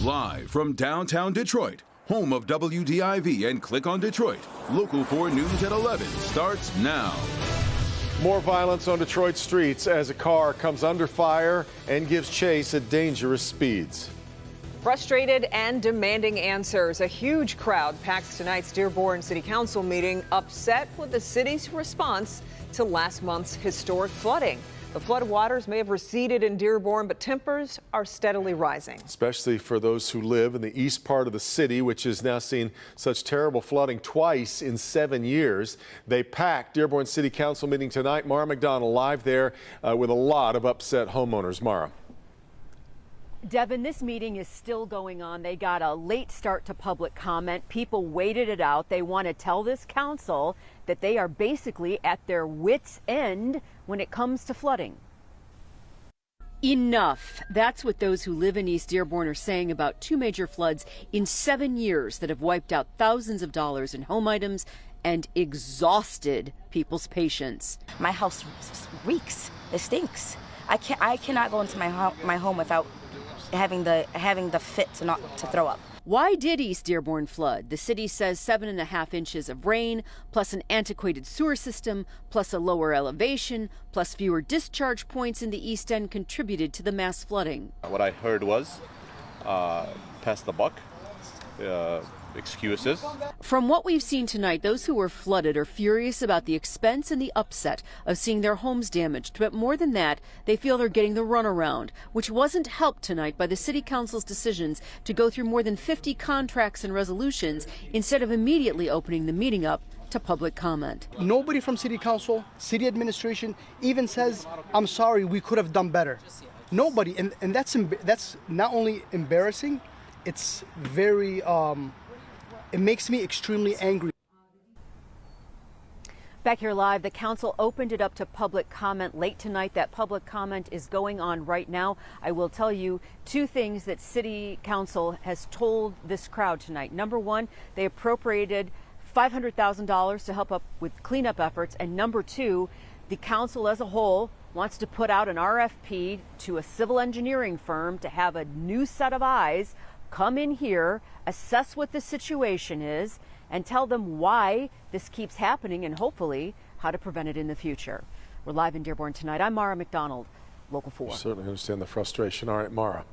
Live from downtown Detroit, home of WDIV and Click on Detroit, Local 4 News at 11 starts now. More violence on Detroit streets as a car comes under fire and gives chase at dangerous speeds. Frustrated and demanding answers. A huge crowd packs tonight's Dearborn City Council meeting, upset with the city's response to last month's historic flooding. The flood waters may have receded in Dearborn, but tempers are steadily rising. Especially for those who live in the east part of the city, which has now seen such terrible flooding twice in 7 years. They packed Dearborn City Council meeting tonight. Mara McDonald live there with a lot of upset homeowners. Mara. Devin, this meeting is still going on. They got a late start to public comment. People waited it out. They want to tell this council that they are basically at their wits' end when it comes to flooding. Enough. That's what those who live in East Dearborn are saying about two major floods in 7 years that have wiped out thousands of dollars in home items and exhausted people's patience. My house reeks. It stinks. I cannot go into my home without having the fit to throw up. Why did East Dearborn flood? The city says 7.5 inches of rain, plus an antiquated sewer system, plus a lower elevation, plus fewer discharge points in the East End contributed to the mass flooding. What I heard was pass the buck, excuses. From what we've seen tonight, those who were flooded are furious about the expense and the upset of seeing their homes damaged. But more than that, they feel they're getting the runaround, which wasn't helped tonight by the city council's decisions to go through more than 50 contracts and resolutions instead of immediately opening the meeting up to public comment. Nobody from city council, city administration even says, I'm sorry, we could have done better. Nobody. And that's not only embarrassing, it's very, it makes me extremely angry. Back here live, the council opened it up to public comment late tonight. That public comment is going on right now. I will tell you two things that city council has told this crowd tonight. Number one, they appropriated $500,000 to help up with cleanup efforts. And number two, the council as a whole wants to put out an RFP to a civil engineering firm to have a new set of eyes come in here, assess what the situation is, and tell them why this keeps happening and hopefully how to prevent it in the future. We're live in Dearborn tonight. I'm Mara McDonald, Local 4. I certainly understand the frustration. All right, Mara.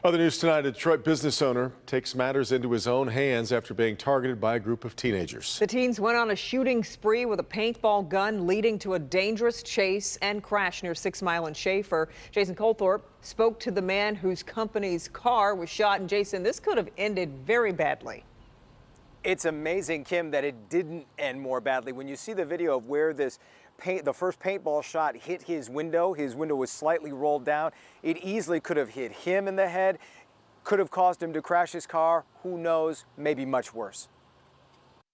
Other news tonight, a Detroit business owner takes matters into his own hands after being targeted by a group of teenagers. The teens went on a shooting spree with a paintball gun, leading to a dangerous chase and crash near 6 Mile and Schaefer. Jason Colthorpe spoke to the man whose company's car was shot. And Jason, this could have ended very badly. It's amazing, Kim, that it didn't end more badly. When you see the video of where the first paintball shot hit his window was slightly rolled down. It easily could have hit him in the head, could have caused him to crash his car. Who knows, maybe much worse.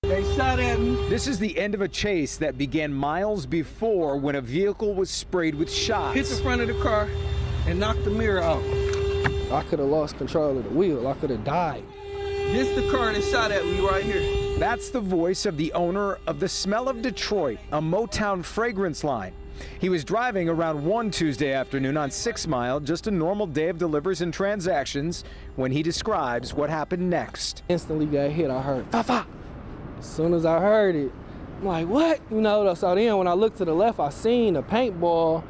They shot at me. This is the end of a chase that began miles before when a vehicle was sprayed with shots. Hit the front of the car and knocked the mirror out. I could have lost control of the wheel. I could have died. This is the car that shot at me right here. That's the voice of the owner of the Smell of Detroit, a Motown fragrance line. He was driving around 1 Tuesday afternoon on 6 Mile, just a normal day of deliveries and transactions, when he describes what happened next. Instantly got hit. I heard, fa fa. As soon as I heard it, I'm like, what? You know, so then when I looked to the left, I seen a paintball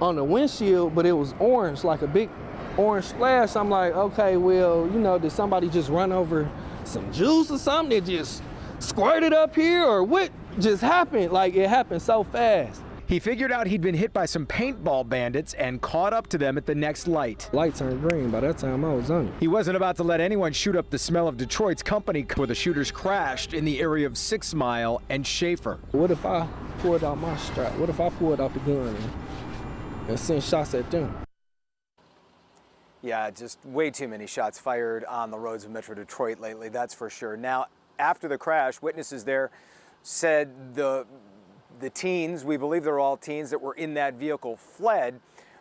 on the windshield, but it was orange, like a big orange splash. I'm like, okay, well, you know, did somebody just run over some juice or something that just squirted up here, or what just happened? Like, it happened so fast. He figured out he'd been hit by some paintball bandits and caught up to them at the next light. Light turned green. By that time, I was on it. He wasn't about to let anyone shoot up the Smell of Detroit's company where the shooters crashed in the area of 6 Mile and Schaefer. What if I pulled out my strap? What if I pulled out the gun and sent shots at them? Yeah, just way too many shots fired on the roads of Metro Detroit lately, that's for sure. Now, after the crash, witnesses there said the teens, we believe they're all teens that were in that vehicle, fled.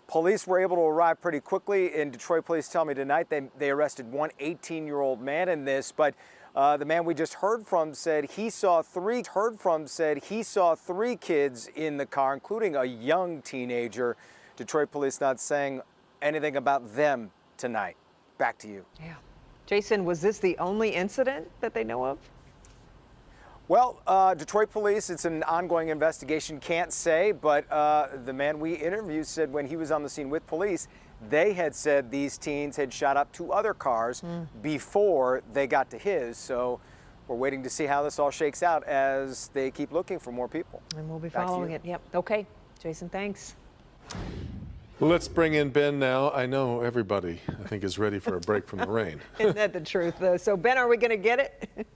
Police were able to arrive pretty quickly, and Detroit police tell me tonight they arrested one 18-year-old man in this, but the man we just heard from said he saw three kids in the car, including a young teenager. Detroit police not saying anything about them tonight. Back to you. Yeah. Jason, was this the only incident that they know of? Well, Detroit police, it's an ongoing investigation, can't say, but the man we interviewed said when he was on the scene with police, they had said these teens had shot up 2 other cars before they got to his. So we're waiting to see how this all shakes out as they keep looking for more people. And we'll be following it. Yep. Okay. Jason, thanks. Let's bring in Ben now. I know everybody, I think, is ready for a break from the rain. Isn't that the truth, though? So, Ben, are we going to get it?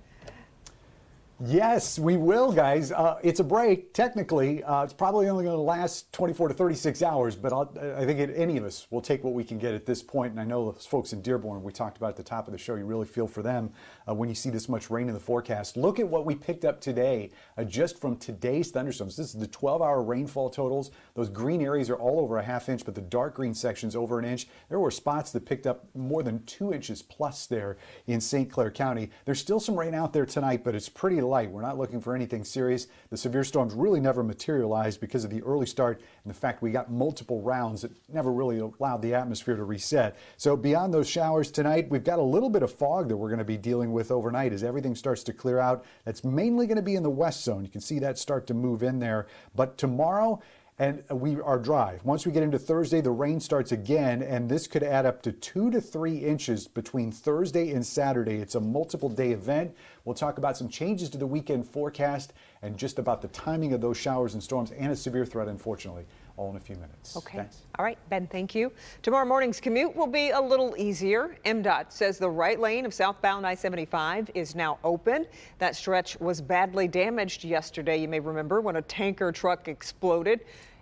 Yes, we will, guys. It's a break. Technically, it's probably only going to last 24 to 36 hours, but I think any of us will take what we can get at this point. And I know those folks in Dearborn, we talked about at the top of the show, you really feel for them when you see this much rain in the forecast. Look at what we picked up today just from today's thunderstorms. This is the 12-hour rainfall totals. Those green areas are all over a ½ inch, but the dark green section's over an inch. There were spots that picked up more than 2 inches plus there in St. Clair County. There's still some rain out there tonight, but it's pretty light. We're not looking for anything serious. The severe storms really never materialized because of the early start and the fact we got multiple rounds that never really allowed the atmosphere to reset. So beyond those showers tonight, we've got a little bit of fog that we're going to be dealing with overnight as everything starts to clear out. That's mainly going to be in the west zone. You can see that start to move in there. But tomorrow, and we are dry. Once we get into Thursday, the rain starts again, and this could add up to 2 to 3 inches between Thursday and Saturday. It's a multiple day event. We'll talk about some changes to the weekend forecast and just about the timing of those showers and storms and a severe threat, unfortunately, all in a few minutes. Okay. Thanks. All right, Ben, thank you. Tomorrow morning's commute will be a little easier. MDOT says the right lane of southbound I-75 is now open. That stretch was badly damaged yesterday, you may remember, when a tanker truck exploded.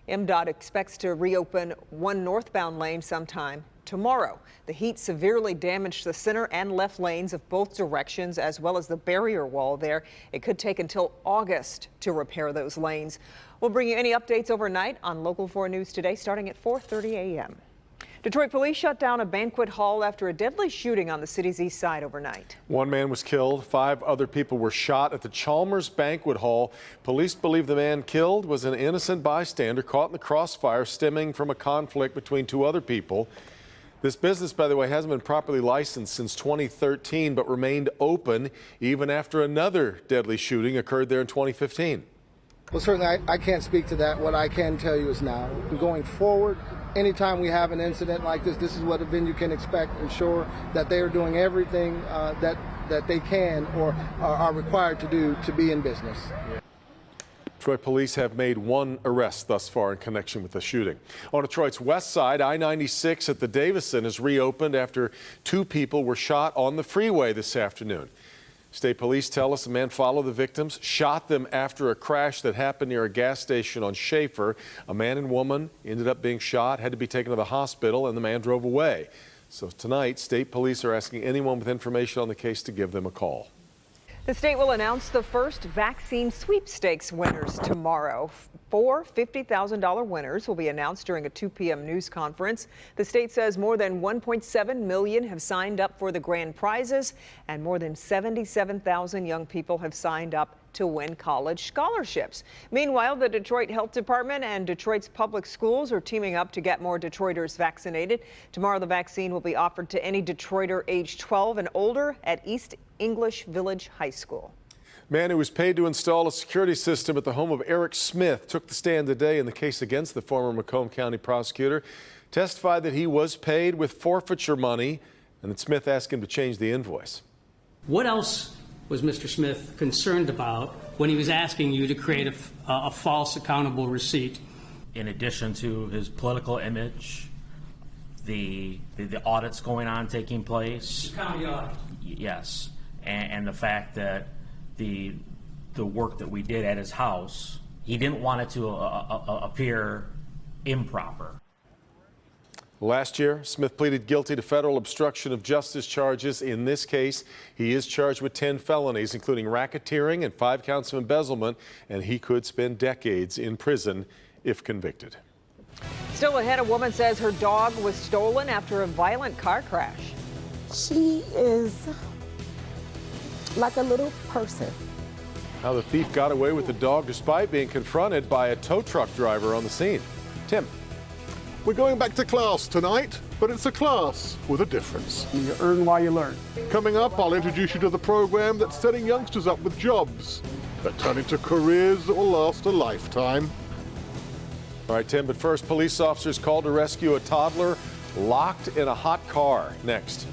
MDOT expects to reopen one northbound lane sometime tomorrow. The heat severely damaged the center and left lanes of both directions, as well as the barrier wall there. It could take until August to repair those lanes. We'll bring you any updates overnight on Local 4 News Today, starting at 4:30 a.m. Detroit police shut down a banquet hall after a deadly shooting on the city's east side overnight. 1 man was killed. 5 other people were shot at the Chalmers Banquet Hall. Police believe the man killed was an innocent bystander caught in the crossfire stemming from a conflict between 2 other people. This business, by the way, hasn't been properly licensed since 2013, but remained open even after another deadly shooting occurred there in 2015. Well, certainly I can't speak to that. What I can tell you is now, going forward, anytime we have an incident like this is what a venue can expect. Ensure that they are doing everything that they can or are required to do to be in business. Detroit police have made 1 arrest thus far in connection with the shooting. On Detroit's west side, I-96 at the Davison is reopened after 2 people were shot on the freeway this afternoon. State police tell us a man followed the victims, shot them after a crash that happened near a gas station on Schaefer. A man and woman ended up being shot, had to be taken to the hospital, and the man drove away. So tonight, state police are asking anyone with information on the case to give them a call. The state will announce the first vaccine sweepstakes winners tomorrow. 4 $50,000 winners will be announced during a 2 p.m. news conference. The state says more than 1.7 million have signed up for the grand prizes, and more than 77,000 young people have signed up to win college scholarships. Meanwhile, the Detroit Health Department and Detroit's public schools are teaming up to get more Detroiters vaccinated. Tomorrow, the vaccine will be offered to any Detroiter age 12 and older at East English Village High School. Man who was paid to install a security system at the home of Eric Smith took the stand today in the case against the former Macomb County prosecutor, testified that he was paid with forfeiture money and that Smith asked him to change the invoice. What else was Mr. Smith concerned about when he was asking you to create a false accountable receipt? In addition to his political image, the audits going on, taking place. The county audit. Yes, and the fact that the work that we did at his house, he didn't want it to appear improper. Last year, Smith pleaded guilty to federal obstruction of justice charges. In this case, he is charged with 10 felonies, including racketeering and 5 counts of embezzlement, and he could spend decades in prison if convicted. Still ahead, a woman says her dog was stolen after a violent car crash. She is like a little person. How the thief got away with the dog despite being confronted by a tow truck driver on the scene. Tim. We're going back to class tonight. but it's a class with a difference. You earn while you learn. Coming up, I'll introduce you to the program that's setting youngsters up with jobs that turn into careers that will last a lifetime. All right, Tim, but first, police officers called to rescue a toddler locked in a hot car. Next.